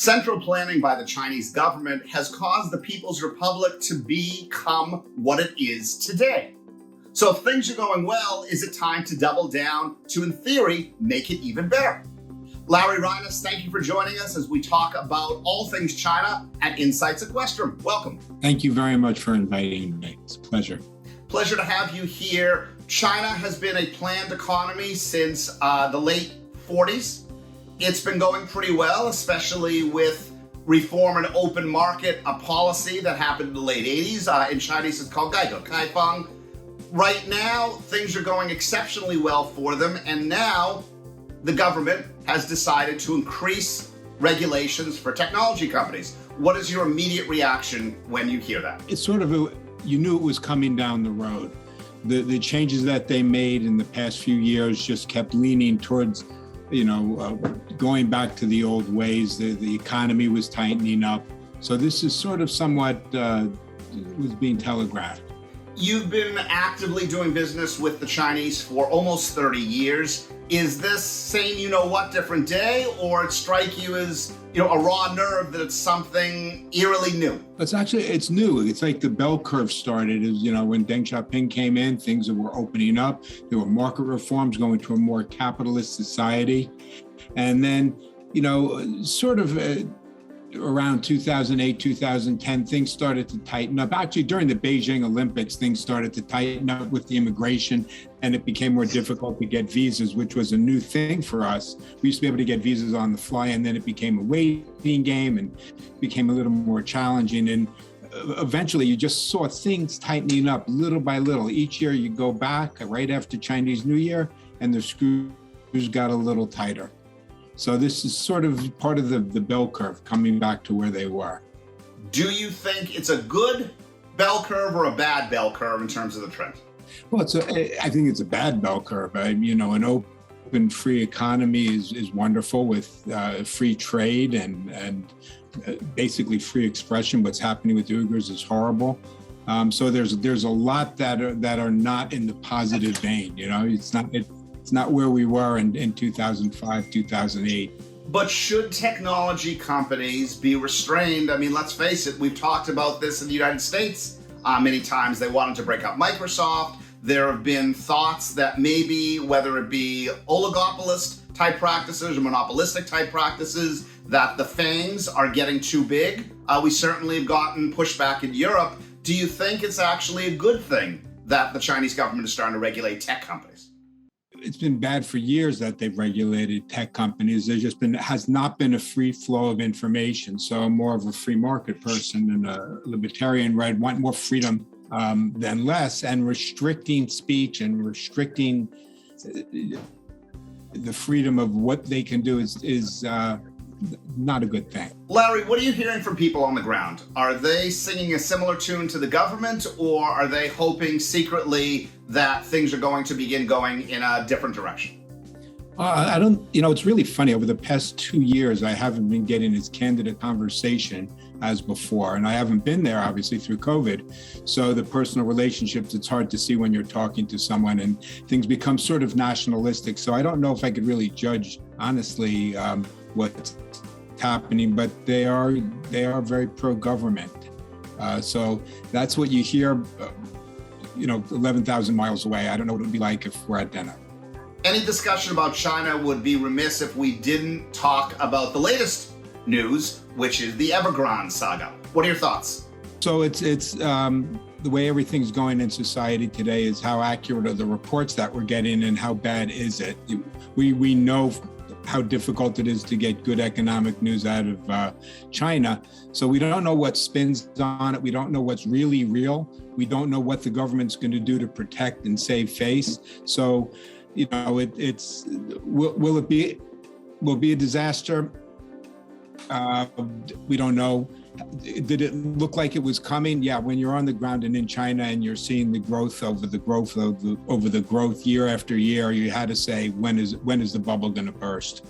Central planning by the Chinese government has caused the People's Republic to become what it is today. So if things are going well, is it time to double down to, in theory, make it even better? Larry Reines, thank you for joining us as we talk about all things China at Insights Questrom. Welcome. Thank you very much for inviting me. It's a pleasure. Pleasure to have you here. China has been a planned economy since the late 40s. It's been going pretty well, especially with reform and open market, a policy that happened in the late 80s. In Chinese, it's called 改革开放. Right now, things are going exceptionally well for them, and now the government has decided to increase regulations for technology companies. What is your immediate reaction when you hear that? It's sort of you knew it was coming down the road. The changes that they made in the past few years just kept leaning towards, going back to the old ways. The economy was tightening up. So this is sort of somewhat was being telegraphed. You've been actively doing business with the Chinese for almost 30 years. Is this saying you-know-what different day, or it strike you as a raw nerve that it's something eerily new? It's new. It's like the bell curve started. When Deng Xiaoping came in, things were opening up. There were market reforms going to a more capitalist society. And then, around 2008, 2010, things started to tighten up. Actually, during the Beijing Olympics, things started to tighten up with the immigration, and it became more difficult to get visas, which was a new thing for us. We used to be able to get visas on the fly, and then it became a waiting game and became a little more challenging. And eventually, you just saw things tightening up little by little. Each year, you go back right after Chinese New Year, and the screws got a little tighter. So this is sort of part of the bell curve coming back to where they were. Do you think it's a good bell curve or a bad bell curve in terms of the trend? Well, I think it's a bad bell curve. An open, free economy is wonderful with free trade and basically free expression. What's happening with the Uyghurs is horrible. So there's a lot that are not in the positive vein. It's not where we were in 2005, 2008. But should technology companies be restrained? I mean, let's face it, we've talked about this in the United States many times. They wanted to break up Microsoft. There have been thoughts that maybe, whether it be oligopolist type practices or monopolistic type practices, that the FANGs are getting too big. We certainly have gotten pushback in Europe. Do you think it's actually a good thing that the Chinese government is starting to regulate tech companies? It's been bad for years that they've regulated tech companies. Has not been a free flow of information. So I'm more of a free market person and a libertarian, right? Want more freedom than less, and restricting speech and restricting the freedom of what they can do is not a good thing. Larry, what are you hearing from people on the ground? Are they singing a similar tune to the government, or are they hoping secretly that things are going to begin going in a different direction? It's really funny. Over the past 2 years, I haven't been getting as candid a conversation as before. And I haven't been there, obviously, through COVID. So the personal relationships, it's hard to see when you're talking to someone, and things become sort of nationalistic. So I don't know if I could really judge, honestly, what's happening, but they are very pro-government. So that's what you hear, 11,000 miles away. I don't know what it would be like if we're at dinner. Any discussion about China would be remiss if we didn't talk about the latest news, which is the Evergrand Saga. What are your thoughts? So it's the way everything's going in society today is how accurate are the reports that we're getting and how bad is it? We know how difficult it is to get good economic news out of China. So we don't know what spins on it. We don't know what's really real. We don't know what the government's going to do to protect and save face. So, will it be a disaster? We don't know. Did it look like it was coming? Yeah, when you're on the ground and in China and you're seeing the growth over the growth year after year, you had to say, when is the bubble going to burst?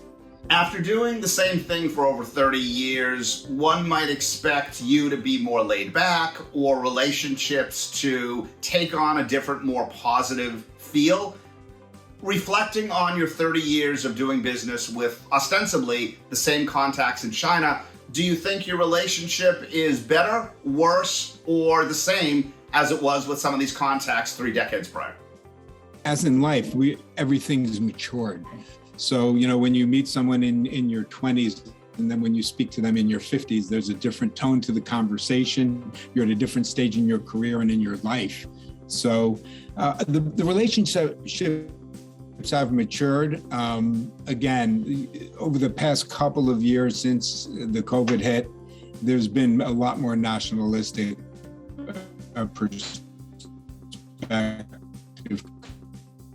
After doing the same thing for over 30 years, one might expect you to be more laid back, or relationships to take on a different, more positive feel. Reflecting on your 30 years of doing business with ostensibly the same contacts in China, Do you think your relationship is better, worse, or the same as it was with some of these contacts 3 decades prior? As in life, everything's matured. So, when you meet someone in your 20s, and then when you speak to them in your 50s, there's a different tone to the conversation. You're at a different stage in your career and in your life. So the relationships have matured. Again, over the past couple of years since the COVID hit, there's been a lot more nationalistic perspective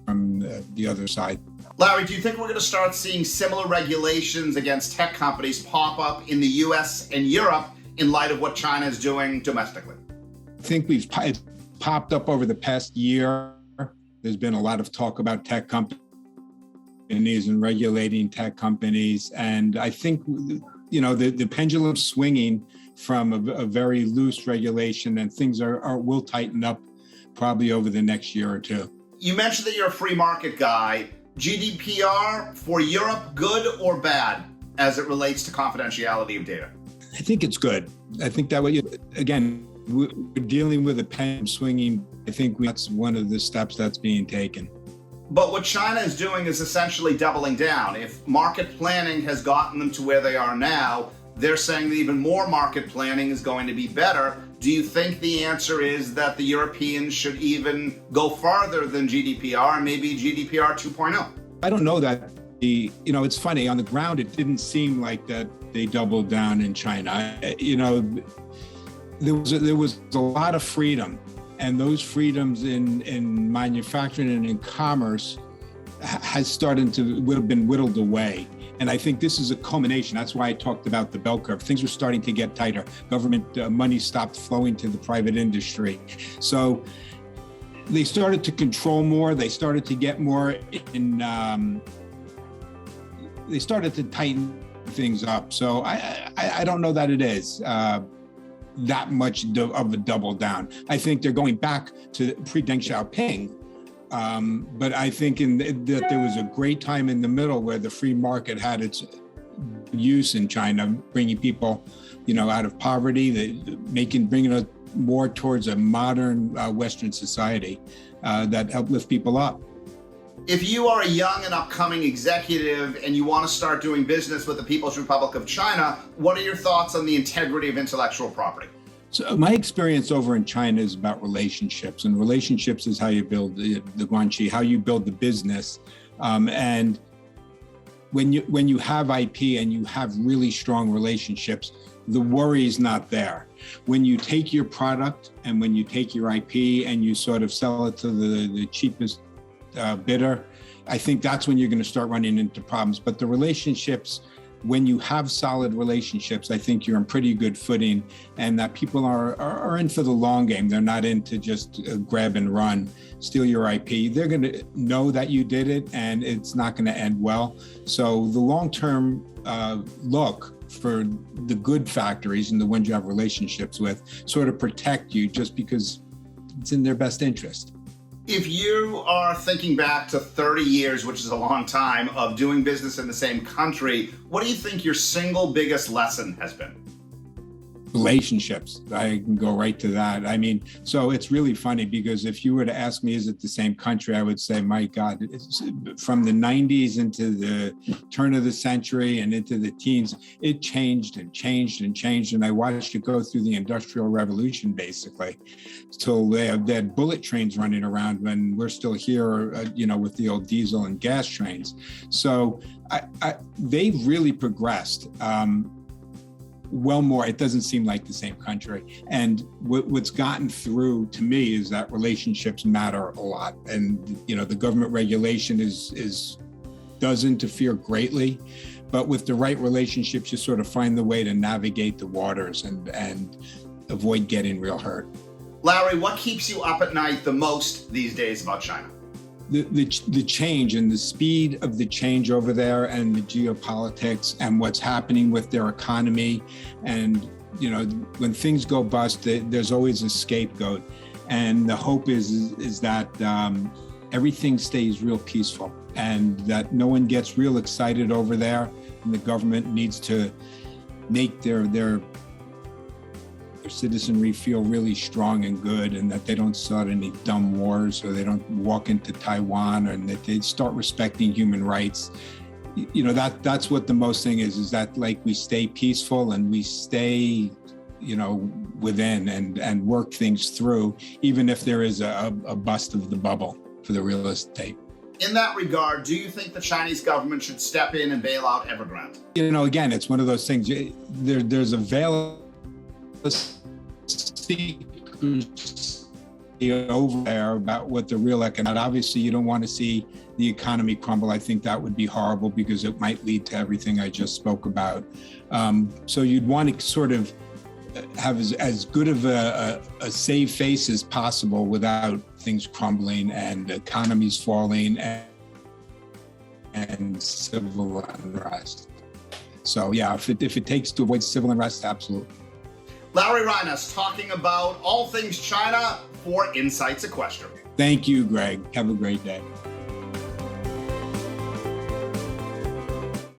from the other side. Larry, do you think we're going to start seeing similar regulations against tech companies pop up in the US and Europe in light of what China is doing domestically? I think it's popped up over the past year. There's been a lot of talk about tech companies and regulating tech companies. And I think, the pendulum's swinging from a very loose regulation, and things will tighten up probably over the next year or two. You mentioned that you're a free market guy. GDPR for Europe, good or bad as it relates to confidentiality of data? I think it's good. I think that way, again, we're dealing with a pendulum swinging. I think that's one of the steps that's being taken. But what China is doing is essentially doubling down. If market planning has gotten them to where they are now, they're saying that even more market planning is going to be better. Do you think the answer is that the Europeans should even go farther than GDPR and maybe GDPR 2.0? I don't know that. It's funny, on the ground, it didn't seem like that they doubled down in China. There was a lot of freedom, and those freedoms in manufacturing and in commerce has started to have been whittled away. And I think this is a culmination. That's why I talked about the bell curve. Things are starting to get tighter. Government money stopped flowing to the private industry. So they started to control more. They started to get more in, they started to tighten things up. So I don't know that it is that much of a double down. I think they're going back to pre-Deng Xiaoping. But I think that there was a great time in the middle where the free market had its use in China, bringing people, out of poverty, bringing us more towards a modern Western society that helped lift people up. If you are a young and upcoming executive and you want to start doing business with the People's Republic of China, what are your thoughts on the integrity of intellectual property? So my experience over in China is about relationships, and relationships is how you build the guanxi, how you build the business. And when you have IP and you have really strong relationships, the worry is not there. When you take your product and when you take your IP and you sort of sell it to the cheapest bidder, I think that's when you're going to start running into problems. But the relationships, when you have solid relationships, I think you're in pretty good footing, and that people are in for the long game. They're not into just grab and run, steal your IP. They're going to know that you did it, and it's not going to end well. So the long-term look for the good factories and the ones you have relationships with sort of protect you just because it's in their best interest. If you are thinking back to 30 years, which is a long time, of doing business in the same country, what do you think your single biggest lesson has been? Relationships. I can go right to that. I mean, so it's really funny because if you were to ask me, is it the same country? I would say, my God, from the 90s into the turn of the century and into the teens, it changed and changed and changed. And I watched it go through the Industrial Revolution, basically, till they had bullet trains running around when we're still here, with the old diesel and gas trains. So they've really progressed. Well more, it doesn't seem like the same country. And what's gotten through to me is that relationships matter a lot. And, the government regulation does interfere greatly, but with the right relationships, you sort of find the way to navigate the waters and avoid getting real hurt. Larry, what keeps you up at night the most these days about China? The change and the speed of the change over there, and the geopolitics and what's happening with their economy. And, when things go bust, there's always a scapegoat. And the hope is that everything stays real peaceful and that no one gets real excited over there. And the government needs to make their citizenry feel really strong and good, and that they don't start any dumb wars, or they don't walk into Taiwan, and that they start respecting human rights. You know, that's what the most thing is that like we stay peaceful and we stay, you know, within and work things through, even if there is a bust of the bubble for the real estate. In that regard, do you think the Chinese government should step in and bail out Evergrande? You know, again, it's one of those things. There's a veil of secrecy over there about what the real economic. Obviously, you don't want to see the economy crumble. I think that would be horrible because it might lead to everything I just spoke about. So you'd want to sort of have as good of a save face as possible without things crumbling and economies falling and civil unrest. So yeah, if it takes to avoid civil unrest, absolutely. Larry Reines talking about all things China for Insights Questrom. Thank you, Greg. Have a great day.